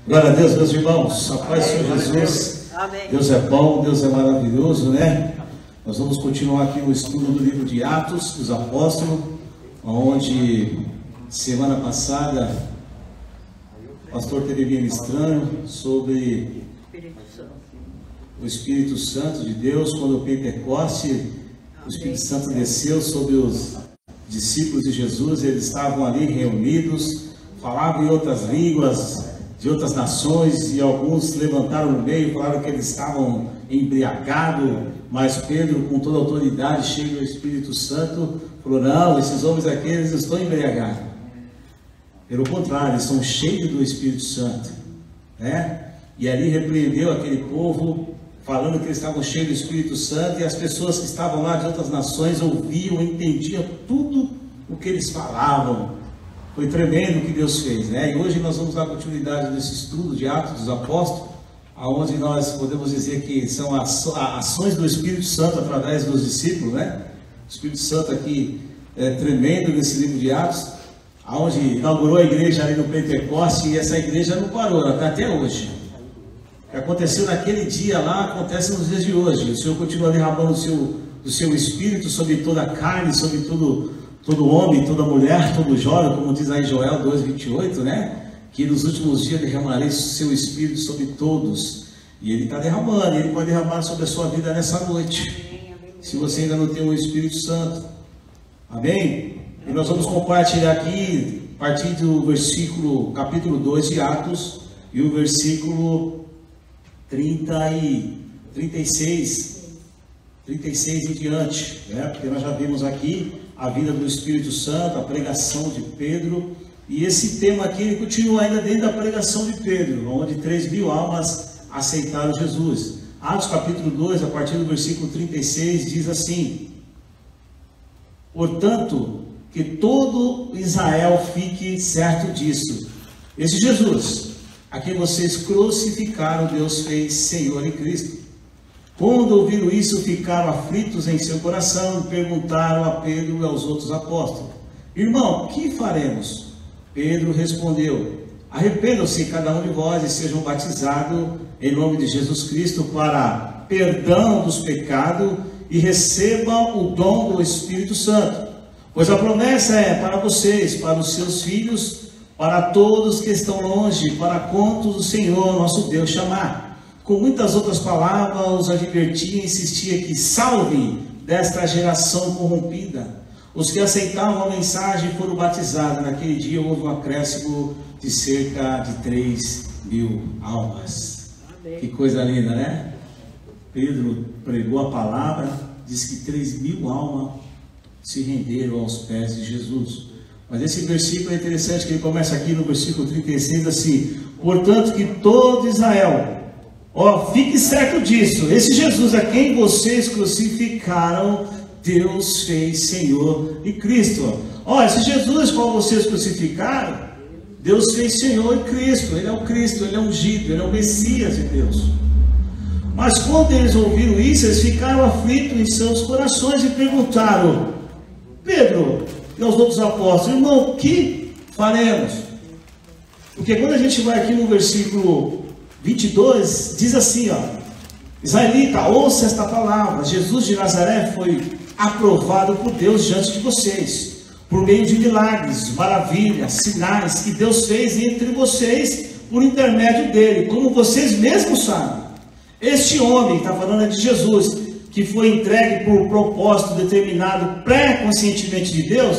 Glória a Deus, meus irmãos. A paz do Senhor Jesus. Amém. Deus é bom, Deus é maravilhoso, né? Nós vamos continuar aqui o estudo do livro de Atos dos Apóstolos, onde semana passada o pastor teve ministrando sobre o Espírito Santo de Deus. Quando o Pentecoste, o Espírito Santo desceu sobre os discípulos de Jesus, eles estavam ali reunidos, falavam em outras línguas de outras nações, e alguns levantaram no meio e falaram que eles estavam embriagados, mas Pedro, com toda a autoridade, cheio do Espírito Santo, falou: não, esses homens aqui, eles não estão embriagados, pelo contrário, eles estão cheios do Espírito Santo, né? E ali repreendeu aquele povo, falando que eles estavam cheios do Espírito Santo, e as pessoas que estavam lá de outras nações ouviam, entendiam tudo o que eles falavam. Foi tremendo o que Deus fez, né? E hoje nós vamos dar continuidade nesse estudo de Atos dos Apóstolos, onde nós podemos dizer que são ações do Espírito Santo através dos discípulos, né? O Espírito Santo aqui é tremendo nesse livro de Atos, onde inaugurou a igreja ali no Pentecoste, e essa igreja não parou, ela está até hoje. O que aconteceu naquele dia lá, acontece nos dias de hoje. O Senhor continua derramando o seu Espírito sobre toda a carne, sobre todo homem, toda mulher, todo jovem, como diz aí Joel 2,28, né? Que nos últimos dias derramarei o seu Espírito sobre todos. E Ele está derramando, Ele pode derramar sobre a sua vida nessa noite. Se você ainda não tem o Espírito Santo. Amém? E nós vamos compartilhar aqui, a partir do versículo, capítulo 2 de Atos, e o versículo 36 em diante, né? Porque nós já vimos aqui a vida do Espírito Santo, a pregação de Pedro, e esse tema aqui ele continua ainda dentro da pregação de Pedro, onde 3.000 almas aceitaram Jesus. Atos capítulo 2, a partir do versículo 36, diz assim: portanto, que todo Israel fique certo disso, esse Jesus, a quem vocês crucificaram, Deus fez Senhor e Cristo. Quando ouviram isso, ficaram aflitos em seu coração e perguntaram a Pedro e aos outros apóstolos: irmão, que faremos? Pedro respondeu: arrependam-se cada um de vós e sejam batizados em nome de Jesus Cristo para perdão dos pecados e recebam o dom do Espírito Santo, pois a promessa é para vocês, para os seus filhos, para todos que estão longe, para quantos o Senhor nosso Deus chamar. Com muitas outras palavras os advertia e insistia que salve desta geração corrompida. Os que aceitavam a mensagem foram batizados. Naquele dia houve um acréscimo de cerca de 3.000 almas. Amém. Que coisa linda, né? Pedro pregou a palavra, diz que 3.000 almas se renderam aos pés de Jesus. Mas esse versículo é interessante, que ele começa aqui no versículo 36 assim: portanto que todo Israel, fique certo disso, esse Jesus a quem vocês crucificaram, Deus fez Senhor e Cristo. Esse Jesus qual vocês crucificaram, Deus fez Senhor e Cristo. Ele é o Cristo, Ele é ungido, Ele é o Messias de Deus. Mas quando eles ouviram isso, eles ficaram aflitos em seus corações e perguntaram: Pedro e aos outros apóstolos: irmão, o que faremos? Porque quando a gente vai aqui no versículo 22, diz assim, israelita, ouça esta palavra: Jesus de Nazaré foi aprovado por Deus diante de vocês, por meio de milagres, maravilhas, sinais que Deus fez entre vocês por intermédio dele, como vocês mesmos sabem. Este homem, está falando de Jesus, que foi entregue por propósito determinado pré-conscientemente de Deus,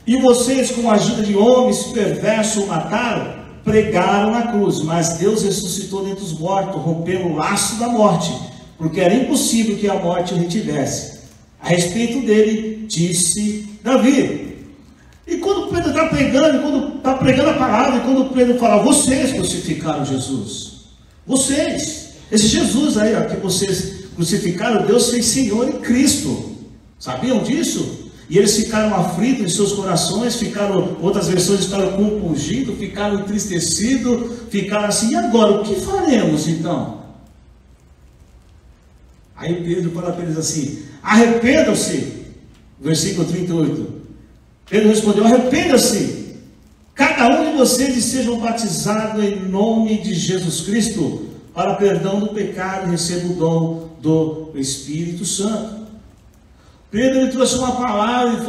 e vocês, com a ajuda de homens perversos, o mataram, pregaram na cruz, mas Deus ressuscitou dentre os mortos, rompendo o laço da morte, porque era impossível que a morte o retivesse. A respeito dele, disse Davi. E quando Pedro está pregando, quando está pregando a palavra, e quando Pedro fala: vocês crucificaram Jesus, vocês, esse Jesus aí que vocês crucificaram, Deus fez Senhor e Cristo. Sabiam disso? E eles ficaram aflitos em seus corações, outras versões ficaram compungidos, ficaram entristecidos, ficaram assim: e agora, o que faremos então? Aí Pedro fala para eles assim: arrependam-se, versículo 38. Pedro respondeu: arrependam-se cada um de vocês sejam batizados em nome de Jesus Cristo, para perdão do pecado, e receba o dom do Espírito Santo. Pedro ele trouxe uma palavra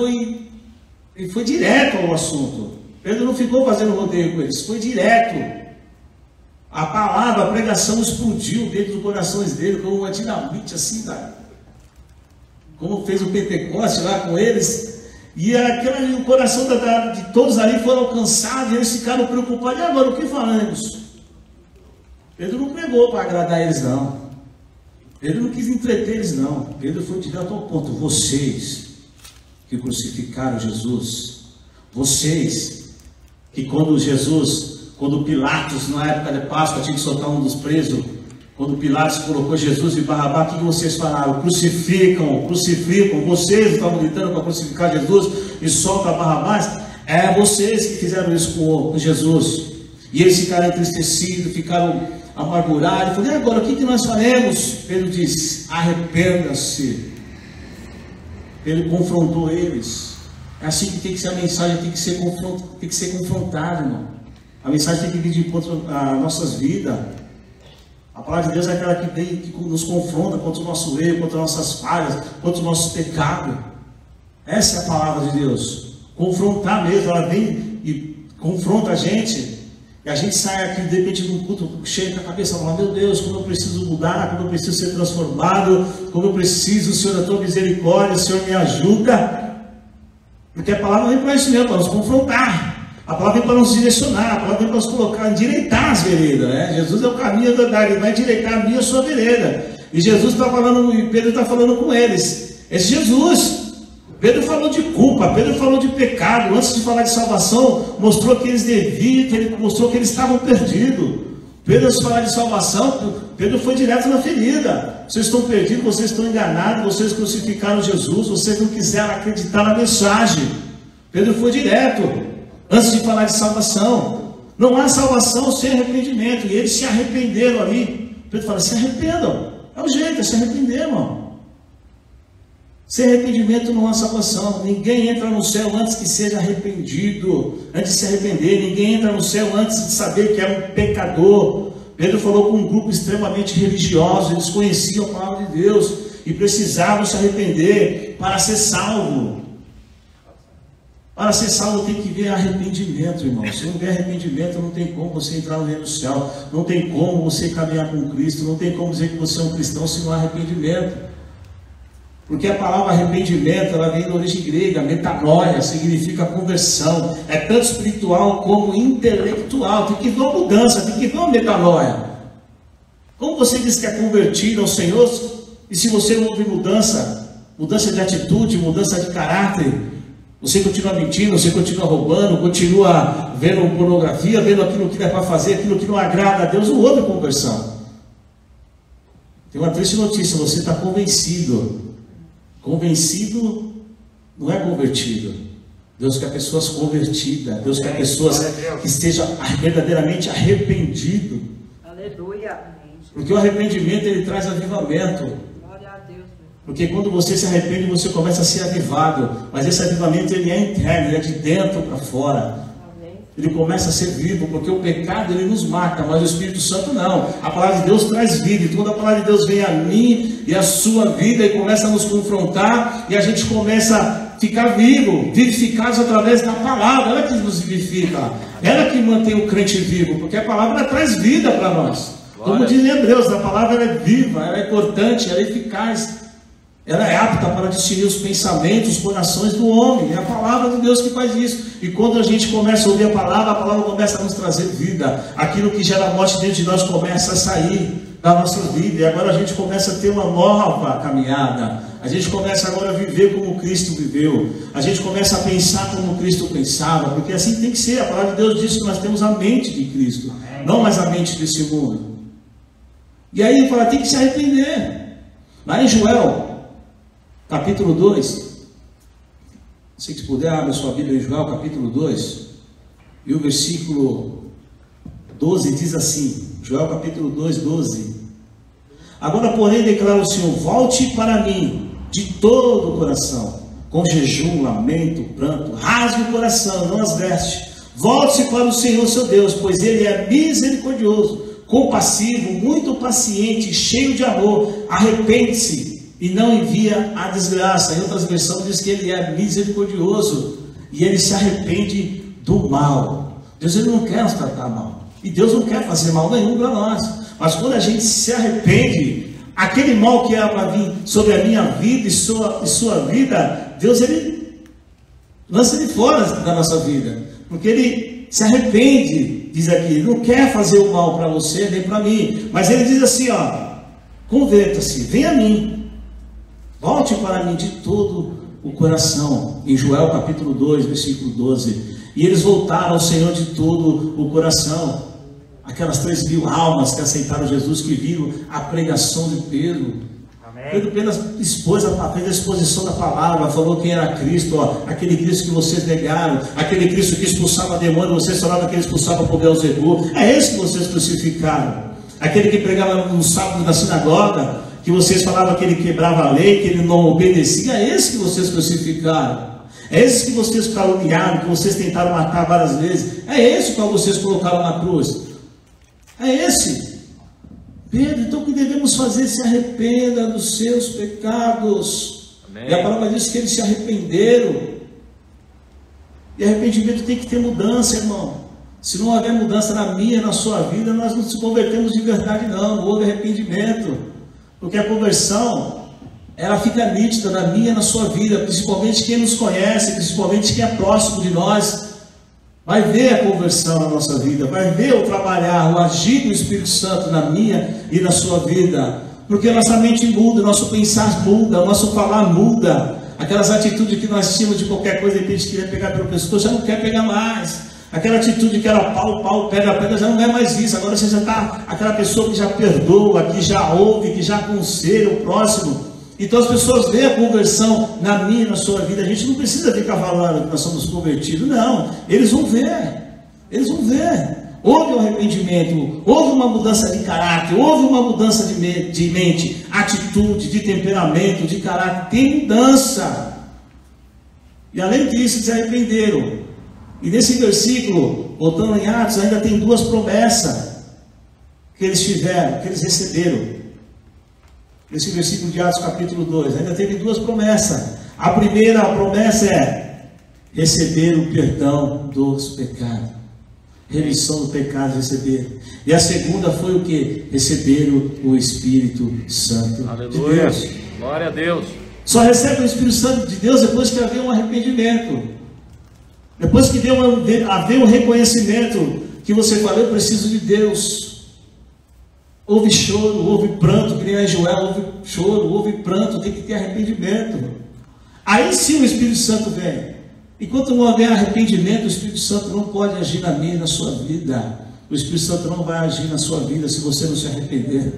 e foi direto ao assunto. Pedro não ficou fazendo rodeio com eles, foi direto. A palavra, a pregação explodiu dentro dos corações dele, como uma dinamite assim, como fez o Pentecoste lá com eles. E o coração de todos ali foram alcançados, e eles ficaram preocupados. E agora, o que faremos? Pedro não pregou para agradar eles, não. Pedro não quis entreter eles, não. Pedro foi direto ao ponto. Vocês que crucificaram Jesus, vocês que quando Pilatos, na época de Páscoa, tinha que soltar um dos presos, quando Pilatos colocou Jesus e Barrabá, o que vocês falaram? Crucificam, vocês estavam gritando para crucificar Jesus e solta Barrabás. É vocês que fizeram isso com Jesus. E eles ficaram entristecidos, ficaram amargurados. Falei, e agora o que nós faremos? Pedro disse, arrependa-se. Ele confrontou eles. É assim que tem que ser a mensagem, tem que ser confrontado, irmão. A mensagem tem que vir de encontro às nossas vidas. A palavra de Deus é aquela que nos confronta contra o nosso erro, contra as nossas falhas, contra o nosso pecado. Essa é a palavra de Deus. Confrontar mesmo, ela vem e confronta a gente. E a gente sai aqui de repente de um culto cheio da cabeça, falando, meu Deus, como eu preciso mudar, como eu preciso ser transformado, como eu preciso, Senhor, da tua misericórdia, o Senhor me ajuda. Porque a palavra vem para isso mesmo, para nos confrontar. A palavra vem para nos direcionar, a palavra vem para nos colocar, endireitar as veredas, né? Jesus é o caminho da verdade, ele vai endireitar a minha e a sua vereda. E Jesus está falando, e Pedro está falando com eles. Esse Jesus, Pedro falou de culpa, Pedro falou de pecado. Antes de falar de salvação, mostrou que eles deviam, mostrou que eles estavam perdidos. Pedro, antes de falar de salvação, Pedro foi direto na ferida. Vocês estão perdidos, vocês estão enganados, vocês crucificaram Jesus, vocês não quiseram acreditar na mensagem. Pedro foi direto. Antes de falar de salvação, não há salvação sem arrependimento. E eles se arrependeram ali. Pedro fala, se arrependam. É o jeito, é se arrepender, irmão. Sem arrependimento não há salvação. Ninguém entra no céu antes que seja arrependido, antes de se arrepender. Ninguém entra no céu antes de saber que é um pecador. Pedro falou com um grupo extremamente religioso. Eles conheciam a palavra de Deus e precisavam se arrepender para ser salvo. Para ser salvo tem que ver arrependimento, irmão. Se não der arrependimento, não tem como você entrar no reino do céu. Não tem como você caminhar com Cristo. Não tem como dizer que você é um cristão se não há arrependimento. Porque a palavra arrependimento, ela vem da origem grega, metanoia, significa conversão. É tanto espiritual como intelectual. Tem que ver uma mudança, tem que ver uma metanoia. Como você diz que é convertido ao Senhor, e se você não houve mudança de atitude, mudança de caráter, você continua mentindo, você continua roubando, continua vendo pornografia, vendo aquilo que é para fazer, aquilo que não agrada a Deus, não houve conversão. Tem uma triste notícia, você está convencido. Convencido não é convertido. Deus quer pessoas convertidas. Deus quer pessoas que estejam verdadeiramente arrependidos. Aleluia. Porque o arrependimento ele traz avivamento. Porque quando você se arrepende, você começa a ser avivado. Mas esse avivamento ele é interno, ele é de dentro para fora. Ele começa a ser vivo, porque o pecado ele nos mata, mas o Espírito Santo não. A palavra de Deus traz vida, e quando a palavra de Deus vem a mim e a sua vida e começa a nos confrontar, e a gente começa a ficar vivo, vivificados através da palavra. Ela que nos vivifica, ela que mantém o crente vivo, porque a palavra traz vida para nós. Como diz em Hebreus, a palavra ela é viva, ela é importante, ela é eficaz. Ela é apta para discernir os pensamentos, os corações do homem. É a palavra de Deus que faz isso. E quando a gente começa a ouvir a palavra começa a nos trazer vida. Aquilo que gera morte dentro de nós começa a sair da nossa vida. E agora a gente começa a ter uma nova caminhada. A gente começa agora a viver como Cristo viveu. A gente começa a pensar como Cristo pensava. Porque assim tem que ser. A palavra de Deus diz que nós temos a mente de Cristo, não mais a mente desse mundo. E aí ele fala, tem que se arrepender. Lá em Joel capítulo 2, se puder, abra sua Bíblia em Joel, capítulo 2, e o versículo 12 diz assim, Joel capítulo 2, 12. Agora, porém, declara o Senhor, volte para mim de todo o coração, com jejum, lamento, pranto, rasgue o coração, não as vestes, Volte-se para o Senhor seu Deus, pois Ele é misericordioso, compassivo, muito paciente, cheio de amor. Arrepende-se e não envia a desgraça. Em outras versões diz que Ele é misericordioso e Ele se arrepende do mal. Deus, Ele não quer nos tratar mal. E Deus não quer fazer mal nenhum para nós. Mas quando a gente se arrepende, aquele mal que era para vir sobre a minha vida e sua vida, Deus, Ele lança ele fora da nossa vida. Porque Ele se arrepende, diz aqui. Ele não quer fazer o mal para você, nem para mim. Mas Ele diz assim, ó: converta-se, venha a mim. Volte para mim de todo o coração. Em Joel capítulo 2, versículo 12. E eles voltaram ao Senhor de todo o coração. Aquelas 3.000 almas que aceitaram Jesus, que viram a pregação de Pedro. Pedro apenas fez a exposição da palavra, falou quem era Cristo, ó, aquele Cristo que vocês negaram, aquele Cristo que expulsava demônio, vocês falavam que ele expulsava por Beelzebul. É esse que vocês crucificaram. Aquele que pregava no sábado na sinagoga, que vocês falavam que ele quebrava a lei, que ele não obedecia. É esse que vocês crucificaram. É esse que vocês caluniaram, que vocês tentaram matar várias vezes. É esse que vocês colocaram na cruz. É esse. Pedro, então o que devemos fazer? Se arrependa dos seus pecados. Amém. E a palavra diz que eles se arrependeram. E arrependimento tem que ter mudança, irmão. Se não houver mudança na minha e na sua vida, nós não se convertemos de verdade, não houve arrependimento. Porque a conversão, ela fica nítida na minha e na sua vida, principalmente quem nos conhece, principalmente quem é próximo de nós. Vai ver a conversão na nossa vida, vai ver o trabalhar, o agir do Espírito Santo na minha e na sua vida. Porque a nossa mente muda, o nosso pensar muda, o nosso falar muda. Aquelas atitudes que nós tínhamos de qualquer coisa, de repente queria pegar pelo pescoço, já não quer pegar mais. Aquela atitude que era pau, pega, já não é mais isso. Agora você já está aquela pessoa que já perdoa, que já ouve, que já aconselha o próximo. Então as pessoas veem a conversão na minha e na sua vida. A gente não precisa ficar falando que nós somos convertidos, não. Eles vão ver. Houve um arrependimento, houve uma mudança de caráter, houve uma mudança de mente, atitude, de temperamento, de caráter. Tem mudança. E além disso, se arrependeram. E nesse versículo, voltando em Atos, ainda tem duas promessas que eles tiveram, que eles receberam. Nesse versículo de Atos capítulo 2, ainda teve duas promessas. A primeira promessa é receber o perdão dos pecados. Remissão do pecado receber. E a segunda foi o que? Receber o Espírito Santo. Aleluia. De Deus. Glória a Deus. Só recebe o Espírito Santo de Deus depois que haver um arrependimento. Depois que haver um reconhecimento que você fala, eu preciso de Deus. Houve choro, houve pranto, que nem a Joel, houve choro, houve pranto, tem que ter arrependimento. Aí sim o Espírito Santo vem. Enquanto não houver arrependimento, o Espírito Santo não pode agir na minha e na sua vida. O Espírito Santo não vai agir na sua vida se você não se arrepender.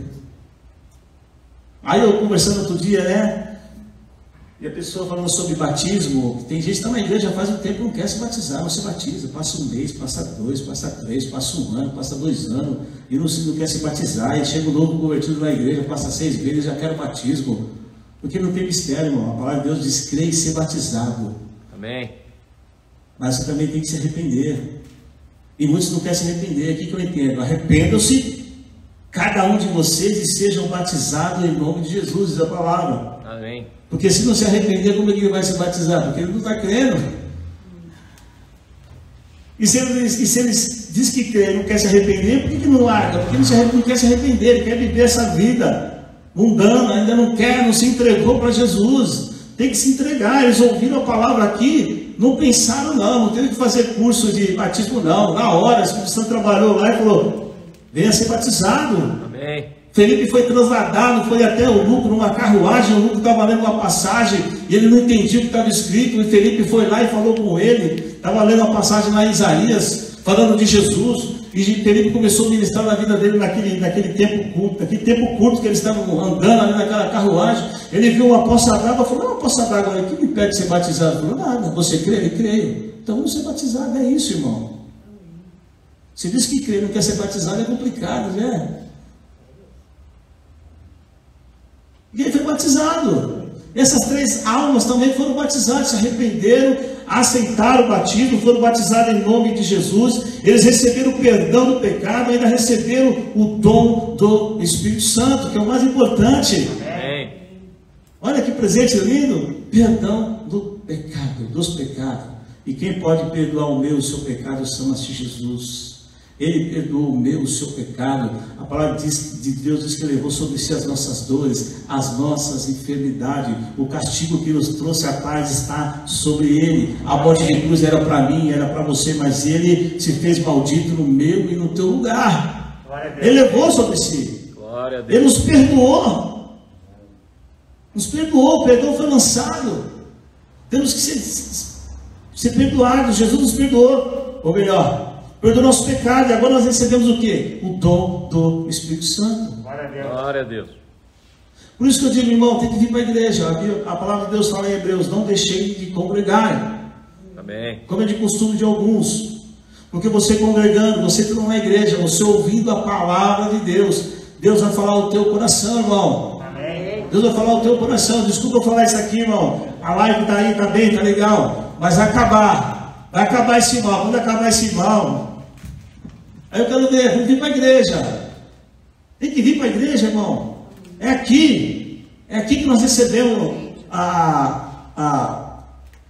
Aí eu conversando outro dia, né? E a pessoa falando sobre batismo. Tem gente que está na igreja faz um tempo e não quer se batizar. Não se batiza, passa um mês, passa 2, passa 3, passa 1 ano, passa 2 anos e não quer se batizar. E chega um novo convertido na igreja, passa 6 meses e já quer o batismo. Porque não tem mistério, irmão. A palavra de Deus diz: crê e ser batizado. Amém. Mas você também tem que se arrepender. E muitos não querem se arrepender. O que eu entendo? Arrependam-se cada um de vocês e sejam batizados em nome de Jesus, diz a palavra. Amém. Porque se não se arrepender, como é que ele vai se batizar? Porque ele não está crendo. E se ele diz que crê e não quer se arrepender, por que não larga? Porque não quer se arrepender, ele quer viver essa vida mundana, ainda não quer, não se entregou para Jesus. Tem que se entregar. Eles ouviram a palavra aqui, não pensaram não teve que fazer curso de batismo não. Na hora, o Espírito Santo trabalhou lá e falou: venha ser batizado. Amém. Felipe foi trasladado, foi até o lucro numa carruagem. O lucro estava lendo uma passagem e ele não entendia o que estava escrito. E Felipe foi lá e falou com ele. Estava lendo uma passagem lá em Isaías, falando de Jesus. E Felipe começou a ministrar na vida dele naquele tempo curto. Naquele tempo curto que eles estavam andando ali naquela carruagem. Ele viu uma poça d'água e falou: não, uma poça d'água aí, que me impede de ser batizado? Ele falou: nada, você crê? Ele creio. Então vamos ser batizados. É isso, irmão. Você diz que crê, não quer ser batizado, é complicado, né? E ele foi batizado. Essas 3 almas também foram batizadas, se arrependeram. aceitaram o batismo, foram batizados em nome de Jesus, eles receberam o perdão do pecado, ainda receberam o dom do Espírito Santo, que é o mais importante. Amém. Olha que presente lindo, perdão do pecado, dos pecados. E quem pode perdoar o meu, o seu pecado, chama-se Jesus. Ele perdoou o meu, o seu pecado. A palavra de Deus diz que levou sobre si as nossas dores, as nossas enfermidades. O castigo que nos trouxe a paz está sobre ele. A morte de cruz era para mim, era para você, mas ele se fez maldito no meu e no teu lugar. Ele levou sobre si. Glória a Deus. Ele nos perdoou. Nos perdoou, o perdão foi lançado. Temos que ser perdoados. Jesus nos perdoou. Ou melhor, perdoou nosso pecado, e agora nós recebemos o quê? O dom do Espírito Santo. Glória a Deus. Por isso que eu digo, irmão, tem que vir para a igreja. A palavra de Deus fala em Hebreus: não deixei de congregar. Amém. Como é de costume de alguns. Porque você congregando, você entrando na igreja, você ouvindo a palavra de Deus, Deus vai falar o teu coração, irmão. Amém. Deus vai falar o teu coração. Desculpa eu falar isso aqui, irmão. A live está aí, está bem, está legal. Mas vai acabar. Vai acabar esse mal. Quando acabar esse mal, aí eu quero ver, vamos vir para a igreja. Tem que vir para a igreja, irmão. É aqui que nós recebemos a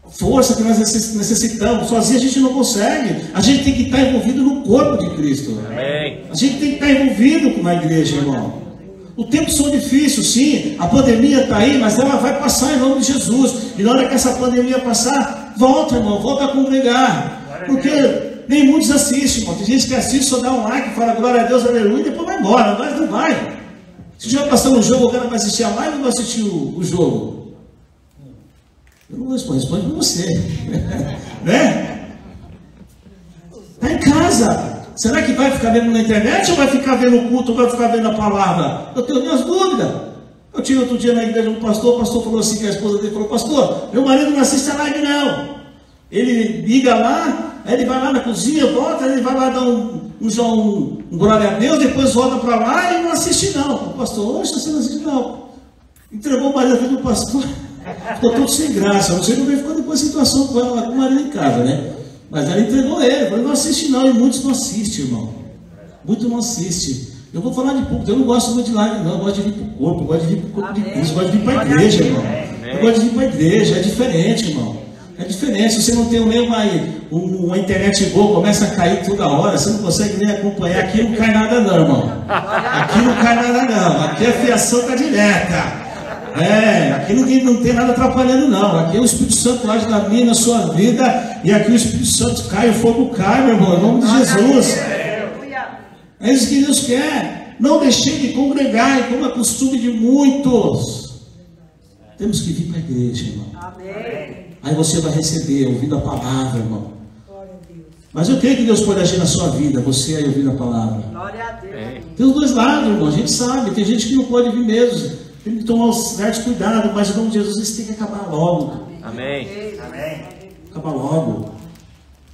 força que nós necessitamos. Sozinho a gente não consegue. A gente tem que estar envolvido no corpo de Cristo. Amém. A gente tem que estar envolvido na igreja, irmão. O tempo são difíceis, sim. A pandemia está aí, mas ela vai passar em nome de Jesus. E na hora que essa pandemia passar, volta, irmão, volta a congregar. Porque nem muitos assistem, irmão. Tem gente que assiste, só dá um like, fala glória a Deus, aleluia, e depois vai embora. Mas não vai. Se já passar um jogo, o cara vai assistir a live ou vai assistir o jogo? Eu não respondo para você. Né? Está em casa. Será que vai ficar vendo na internet ou vai ficar vendo o culto ou vai ficar vendo a palavra? Eu tenho minhas dúvidas. Eu tive outro dia na igreja um pastor, o pastor falou assim, que a esposa dele falou: pastor, meu marido não assiste a live não. Ele liga lá, aí ele vai lá na cozinha, volta, aí ele vai lá dar um glória a Deus, depois volta para lá e não assiste não. O pastor: hoje você não assiste não. Entregou o marido à vida do pastor, ficou todo sem graça. Não sei como ele ficou depois da situação com ela, com o marido em casa, né? Mas ela entregou ele, falou: não assiste não, e muitos não assistem, irmão. Muitos não assistem. Eu vou falar de público, eu não gosto muito de live não, eu gosto de vir para o corpo, eu gosto de vir para o corpo de Cristo, eu gosto de vir para a igreja, irmão. Eu gosto de vir para a igreja, é diferente, irmão. É diferente. Se você não tem nem uma internet boa, começa a cair toda hora, você não consegue nem acompanhar, aqui não cai nada não, irmão. Aqui não cai nada não, aqui a fiação está direta. Aqui não tem nada atrapalhando não. Aqui o Espírito Santo age na minha, na sua vida, e aqui o Espírito Santo cai, o fogo cai, meu irmão, em nome de Jesus. É isso que Deus quer. Não deixei de congregar, como é costume de muitos. Temos que vir para a igreja, irmão. Amém. Aí você vai receber, ouvindo a palavra, irmão. Mas eu creio que Deus pode agir na sua vida, você aí ouvindo a palavra. Glória a Deus. Tem os dois lados, irmão, a gente sabe. Tem gente que não pode vir mesmo. Tem que tomar certos cuidados, mas em nome de Jesus isso tem que acabar logo. Amém. Acabar logo.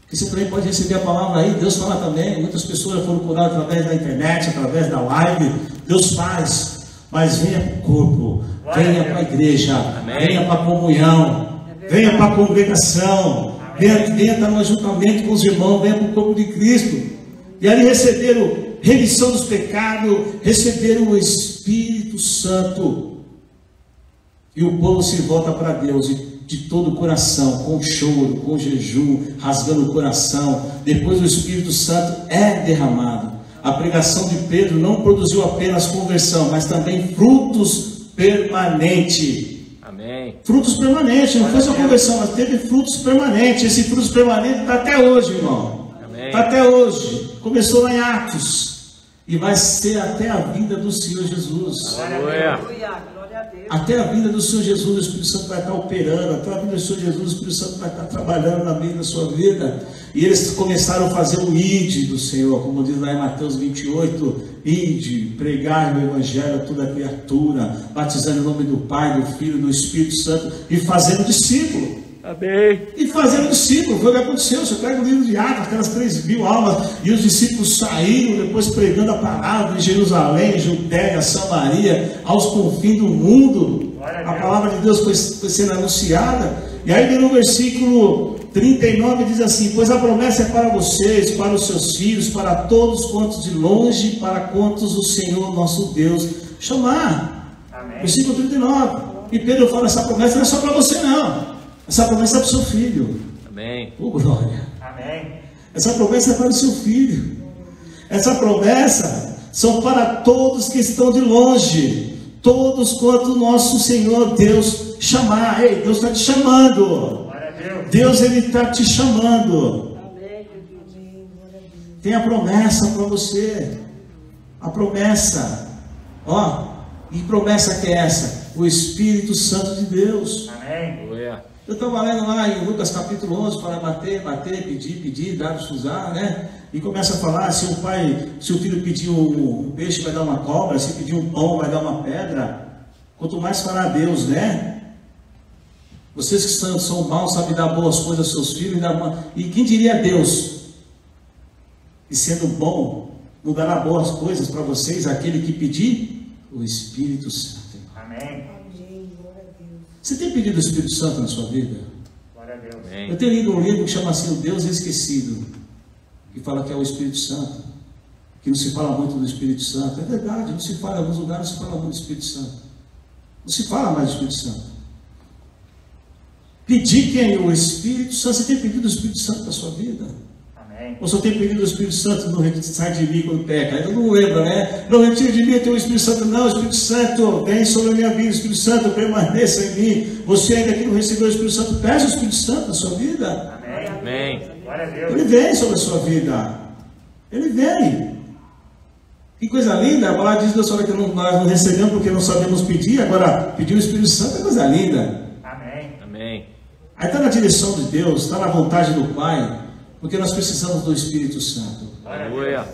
Porque você também pode receber a palavra aí, Deus fala também. Muitas pessoas já foram curadas através da internet, através da live. Deus faz, mas venha para o corpo, venha para a igreja, venha para a comunhão, venha para a congregação, venha estar no ajuntamento com os irmãos, venha para o corpo de Cristo. E ali receberam remissão dos pecados, receberam o Espírito Santo. E o povo se volta para Deus de todo o coração, com choro, com jejum, rasgando o coração. Depois o Espírito Santo é derramado. A pregação de Pedro não produziu apenas conversão, mas também frutos permanentes. Amém. Frutos permanentes, não foi só conversão, mas teve frutos permanentes. Esse frutos permanente está até hoje, irmão. Está até hoje. Começou lá em Atos e vai ser até a vinda do Senhor Jesus. Aleluia. Glória a Deus. Até a vinda do Senhor Jesus, o Espírito Santo vai estar operando. Até a vinda do Senhor Jesus, o Espírito Santo vai estar trabalhando na vida da sua vida. E eles começaram a fazer o ide do Senhor, como diz lá em Mateus 28, ide, pregar o Evangelho a toda criatura, batizando em nome do Pai, do Filho e do Espírito Santo, e fazendo discípulo. Amém. E fazendo discípulo, foi o que aconteceu. Você pega o livro de Atos, aquelas 3.000 almas, e os discípulos saíram depois pregando a palavra em Jerusalém, Judéia, Samaria, aos confins do mundo. A palavra de Deus foi sendo anunciada. E aí no versículo 39 diz assim: pois a promessa é para vocês, para os seus filhos, para todos quantos de longe, para quantos o Senhor nosso Deus chamar. Amém. Versículo 39. E Pedro fala: essa promessa não é só para você não, essa promessa é para o seu filho. Amém. Oh, glória. Amém. Essa promessa é para o seu filho. Essa promessa são para todos que estão de longe, todos quanto o nosso Senhor Deus chamar. Ei, Deus está te chamando. Glória a Deus. Deus, Ele está te chamando. Amém, Jesus. Tem a promessa para você. A promessa. Ó, e promessa que é essa? O Espírito Santo de Deus. Amém. Aleluia. Eu estava lendo lá em Lucas capítulo 11, fala bater, pedir, dar, usar, né? E começa a falar, se o filho pedir um peixe, vai dar uma cobra, se pedir um pão, vai dar uma pedra. Quanto mais fará Deus, né? Vocês que são maus, sabem dar boas coisas aos seus filhos, e quem diria Deus? E sendo bom, não dará boas coisas para vocês, aquele que pedir? O Espírito Santo. Amém. Você tem pedido o Espírito Santo na sua vida? Glória a Deus. Amém. Eu tenho lido um livro que chama assim O Deus Esquecido, que fala que é o Espírito Santo, que não se fala muito do Espírito Santo. É verdade, não se fala, em alguns lugares não se fala muito do Espírito Santo. Não se fala mais do Espírito Santo. Pedir quem? O Espírito Santo. Você tem pedido o Espírito Santo para a sua vida? Amém. Ou só tem pedido o Espírito Santo no sai de mim quando peca? Ainda não lembra, né? Não retire de mim, eu tenho o Espírito Santo. Não, o Espírito Santo vem sobre a minha vida. O Espírito Santo permaneça em mim. Você ainda que não recebeu o Espírito Santo, peça o Espírito Santo na sua vida. Amém. Amém. Glória a Ele Deus. vem sobre a sua vida. Ele vem. Que coisa linda. A palavra diz Deus fala que nós não recebemos porque não sabemos pedir. Agora, pedir o Espírito Santo é coisa linda. Amém. Amém. Aí está na direção de Deus, está na vontade do Pai, porque nós precisamos do Espírito Santo. Glória a Deus. Aleluia.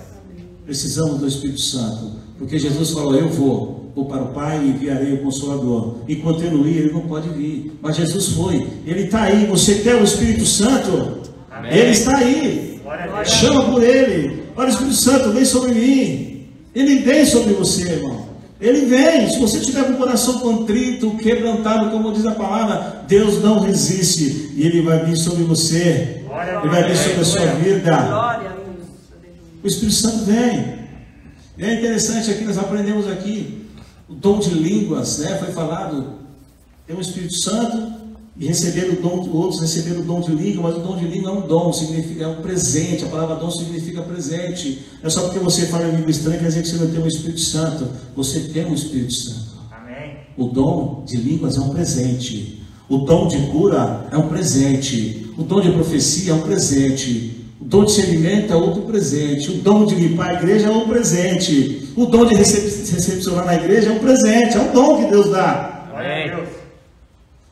Precisamos do Espírito Santo, porque Jesus falou: eu vou para o Pai e enviarei o Consolador. Enquanto eu não ir, ele não pode vir. Mas Jesus foi, ele está aí. Você quer o Espírito Santo? Amém. Ele está aí. Glória a Deus. Chama por ele. Olha, o Espírito Santo, vem sobre mim. Ele vem sobre você, irmão. Ele vem. Se você tiver com o coração contrito, quebrantado, como diz a palavra, Deus não resiste e ele vai vir sobre você. Glória a Ele vai vir Deus. sobre a sua vida. Glória a Deus. O Espírito Santo vem. E é interessante aqui, nós aprendemos aqui o dom de línguas, né? Foi falado, tem o Espírito Santo e receberam o dom, outros receberam o dom de língua, mas o dom de língua é um dom, significa, é um presente. A palavra dom significa presente. Não é só porque você fala em língua estranha quer dizer que você não tem o Espírito Santo. Você tem o Espírito Santo. Amém. O dom de línguas é um presente. O dom de cura é um presente. O dom de profecia é um presente. O dom de seguimento é outro presente. O dom de limpar a igreja é um presente. O dom de recepcionar na igreja é um presente. É um dom que Deus dá. Glória a Deus.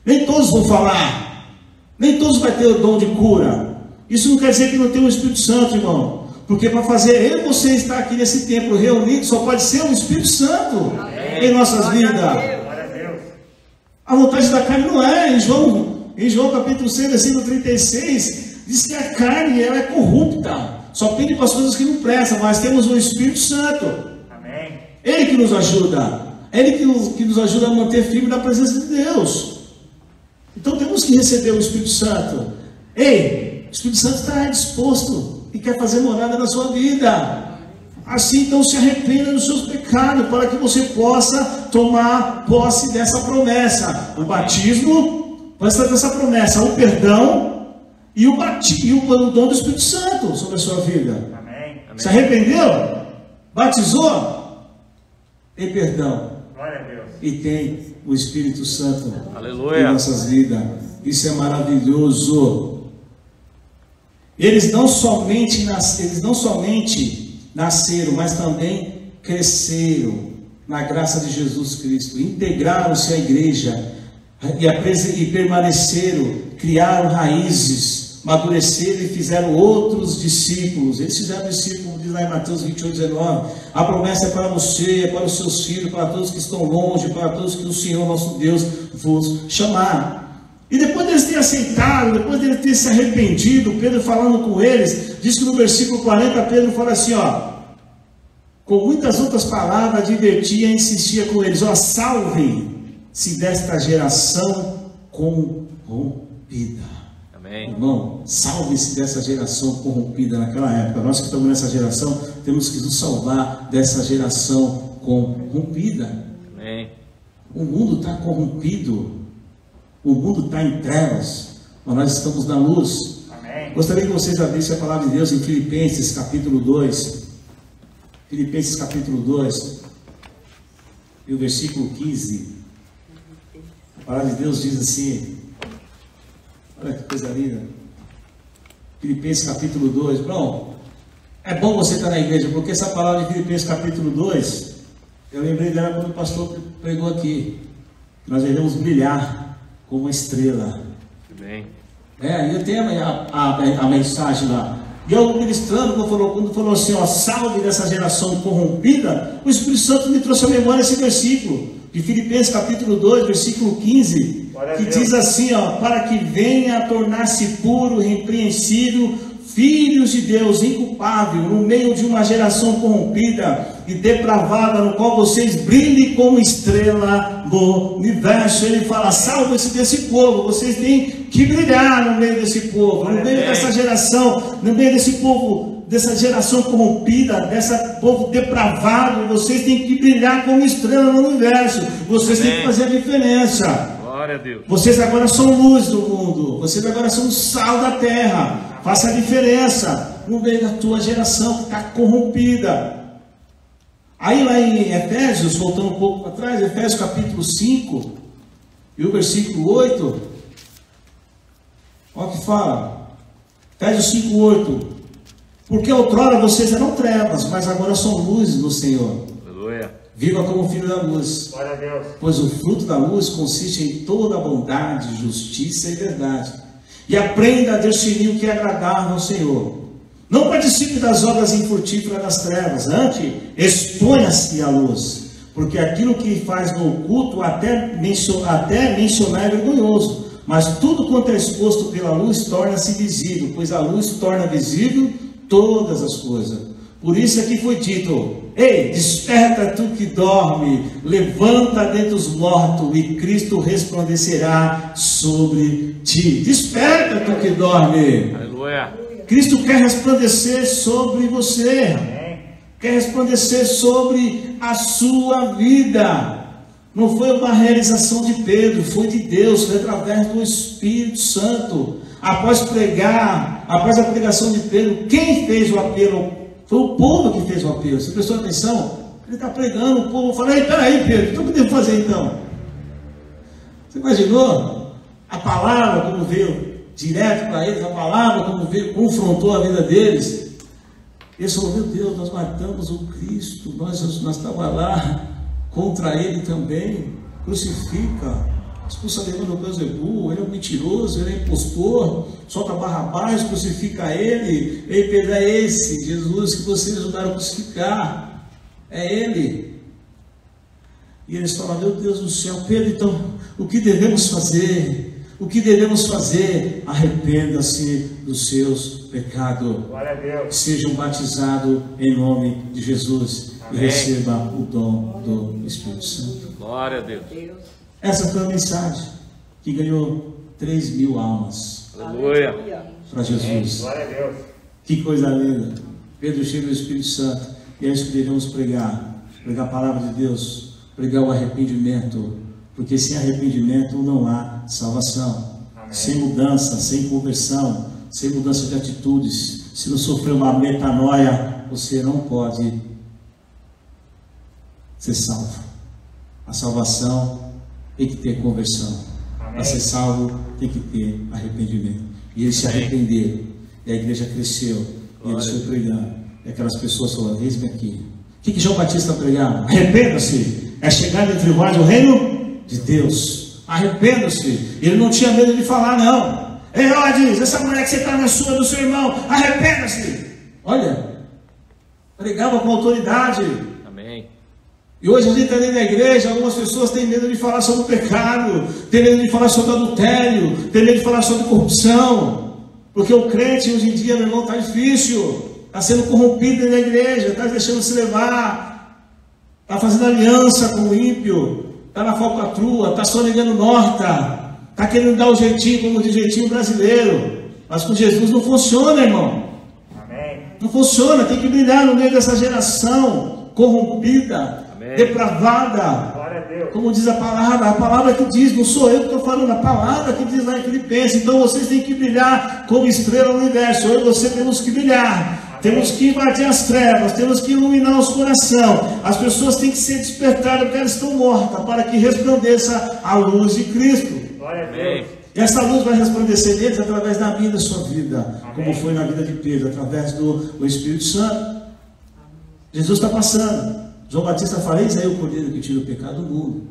Nem todos vão falar. Nem todos vão ter o dom de cura. Isso não quer dizer que não tem o Espírito Santo, irmão. Porque para fazer eu e você estar aqui nesse templo reunido, só pode ser o Espírito Santo em nossas vidas. Glória a Deus. A vontade da carne não é. Em João capítulo 6, versículo 36, diz que a carne ela é corrupta. Só pede para as coisas que não prestam, mas temos o Espírito Santo. Amém. Ele que nos ajuda. Ele que nos ajuda a manter firme na presença de Deus. Então temos que receber o Espírito Santo. Ei, o Espírito Santo está disposto e quer fazer morada na sua vida. Assim, então, se arrependa dos seus pecados, para que você possa tomar posse dessa promessa. O batismo vai estar dessa promessa, o perdão e o dom do Espírito Santo sobre a sua vida. Amém. Se arrependeu? Batizou? Tem perdão. Glória a Deus. E tem o Espírito Santo Aleluia. em nossas vidas. Isso é maravilhoso. Eles não somente nasceram, mas também cresceram na graça de Jesus Cristo. Integraram-se à igreja e permaneceram, criaram raízes, amadureceram e fizeram outros discípulos. Eles fizeram discípulos, diz lá em Mateus 28, 19. A promessa é para você, é para os seus filhos, para todos que estão longe, para todos que o Senhor nosso Deus vos chamar. E depois deles terem aceitado, depois deles terem se arrependido, Pedro falando com eles, diz que no versículo 40 Pedro fala assim, ó, com muitas outras palavras, advertia e insistia com eles, ó, salvem-se desta geração corrompida. Amém. Irmão, salve-se dessa geração corrompida naquela época. Nós que estamos nessa geração, temos que nos salvar dessa geração corrompida. Amém. O mundo está corrompido. O mundo está em trevas. Mas nós estamos na luz. Amém. Gostaria que vocês abrissem a palavra de Deus em Filipenses capítulo 2. Filipenses capítulo 2. E o versículo 15. A palavra de Deus diz assim. Olha que coisa linda. Filipenses capítulo 2. Bom, é bom você estar na igreja, porque essa palavra de Filipenses capítulo 2, eu lembrei dela quando o pastor pregou aqui. Nós devemos brilhar como uma estrela. Amém. E eu tenho a mensagem lá. E eu ministrando, quando falou assim, ó, salve dessa geração corrompida, o Espírito Santo me trouxe à memória esse versículo, de Filipenses capítulo 2, versículo 15, que diz assim, ó, para que venha a tornar-se puro, repreensível, filhos de Deus, inculpável, no meio de uma geração corrompida e depravada, no qual vocês brilhem como estrela no universo. Ele fala, salve-se desse povo, vocês têm que brilhar no meio desse povo, no meio dessa geração, no meio desse povo, dessa geração corrompida, desse povo depravado. Vocês têm que brilhar como estrela no universo, vocês têm que fazer a diferença. Glória a Deus. Vocês agora são luz do mundo, vocês agora são sal da terra. Faça a diferença no meio da tua geração que está corrompida. Aí lá em Efésios, voltando um pouco para trás, Efésios capítulo 5 e o versículo 8, olha o que fala, Efésios 5, 8, porque outrora vocês eram trevas, mas agora são luzes no Senhor. Aleluia. Viva como filho da luz, Glória a Deus. pois o fruto da luz consiste em toda a bondade, justiça e verdade. E aprenda a discernir o que é agradável ao Senhor. Não participe das obras infrutíferas das trevas, antes exponha-se à luz, porque aquilo que faz no oculto até mencionar é vergonhoso, mas tudo quanto é exposto pela luz torna-se visível, pois a luz torna visível todas as coisas. Por isso é que foi dito, ei, desperta tu que dorme, levanta dentre os mortos, e Cristo resplandecerá sobre ti. Desperta tu que dorme. Aleluia. Cristo quer resplandecer sobre você, quer resplandecer sobre a sua vida. Não foi uma realização de Pedro, foi de Deus, foi através do Espírito Santo. Após a pregação de Pedro, quem fez o apelo? Foi o povo que fez o apelo. Você prestou atenção? Ele está pregando, o povo fala, peraí Pedro, então o que podemos fazer então? Você imaginou? A palavra como veio direto para eles, a palavra como veio, confrontou a vida deles. Eles falaram, meu Deus, nós matamos o Cristo, nós estávamos lá contra ele também, crucifica. Expulsa demônio do Beelzebul, ele é um mentiroso, ele é impostor, solta Barrabás, crucifica ele. Ei, Pedro, é esse Jesus que vocês ajudaram a crucificar, é ele. E eles falam, meu Deus do céu, Pedro, então, o que devemos fazer? O que devemos fazer? Arrependa-se dos seus pecados. Glória a Deus. Sejam batizados em nome de Jesus. Amém. E receba o dom do Espírito Santo. Glória a Deus. Essa foi a mensagem que ganhou 3.000 almas Aleluia. para Jesus. Glória a Deus. Que coisa linda. Pedro cheio do Espírito Santo. E é isso que devemos pregar. Pregar a palavra de Deus. Pregar o arrependimento. Porque sem arrependimento não há salvação. Amém. Sem mudança, sem conversão, sem mudança de atitudes, se não sofrer uma metanoia, você não pode ser salvo. A salvação tem que ter conversão. Para ser salvo tem que ter arrependimento. E eles se arrependeram. E a igreja cresceu. E eles foram pregando. E aquelas pessoas falaram, eis-me aqui. O que João Batista pregava? Arrependa-se. É chegar entre vós o reino de Deus. Arrependa-se. Ele não tinha medo de falar, não. Herodes, essa mulher que você está na sua, do seu irmão, arrependa-se. Olha, pregava com autoridade. Amém. E hoje a gente está dentro da igreja, algumas pessoas têm medo de falar sobre o pecado, têm medo de falar sobre adultério, têm medo de falar sobre corrupção, porque o crente hoje em dia, meu irmão, está difícil, está sendo corrompido dentro da igreja, está deixando se levar, está fazendo aliança com o ímpio, está na falcatrua, está sonegando norta, está querendo dar o jeitinho, como diz o jeitinho brasileiro. Mas com Jesus não funciona, irmão. Amém. Não funciona, tem que brilhar no meio dessa geração corrompida, Amém. depravada. Glória a Deus. Como diz a palavra que diz, não sou eu que estou falando, a palavra que diz lá em Filipenses. Então vocês têm que brilhar como estrela no universo. Eu e você temos que brilhar. Temos que invadir as trevas, temos que iluminar os corações. As pessoas têm que ser despertadas porque elas estão mortas, para que resplandeça a luz de Cristo. Glória a Amém. Deus. E essa luz vai resplandecer neles através da minha e da sua vida, Amém. como foi na vida de Pedro, através do Espírito Santo. Jesus está passando. João Batista fala: eis aí o Cordeiro que tira o pecado do mundo.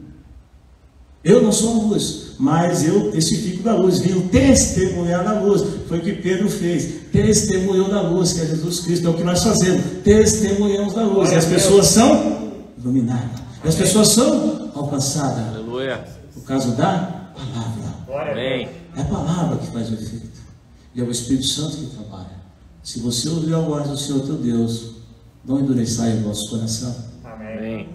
Eu não sou a luz, mas eu testifico da luz, venho testemunhar da luz. Foi o que Pedro fez, testemunhou da luz, que é Jesus Cristo. É o que nós fazemos, testemunhamos da luz. E as pessoas são iluminadas, e as pessoas são alcançadas. Aleluia. No caso da palavra, Glória a Amém. Deus. é a palavra que faz o efeito, e é o Espírito Santo que trabalha. Se você ouvir a voz do Senhor teu Deus, não endureçai o vosso coração. Amém. Amém.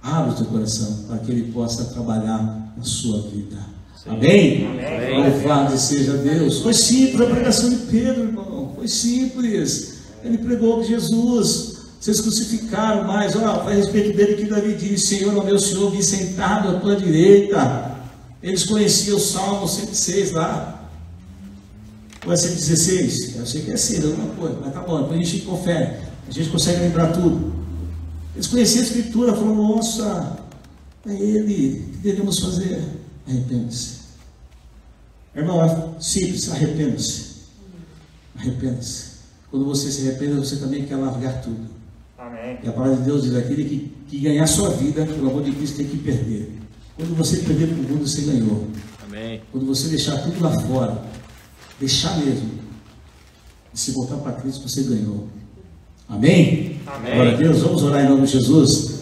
Abre o teu coração para que Ele possa trabalhar na sua vida. Amém? Amém. Louvado seja Deus. Foi simples a pregação de Pedro, irmão. Foi simples. Ele pregou que Jesus. Vocês crucificaram, mas ó, foi a respeito dele que Davi disse: Senhor, ó meu Senhor, vim sentado à tua direita. Eles conheciam o Salmo 106 lá. Ou é 116? Eu sei que é assim, alguma coisa, mas tá bom, depois a gente confere. A gente consegue lembrar tudo. Eles conheciam a Escritura, falaram: nossa, é Ele, o que devemos fazer? Arrependa-se. Irmão, é simples, arrependa-se. Arrependa-se. Quando você se arrependa, você também quer largar tudo. Amém. E a palavra de Deus diz: aquele que ganhar sua vida, pelo amor de Cristo, tem que perder. Quando você perder para o mundo, você ganhou. Amém. Quando você deixar tudo lá fora, deixar mesmo, e se voltar para Cristo, você ganhou. Amém? Amém. Glória a Deus. Vamos orar em nome de Jesus.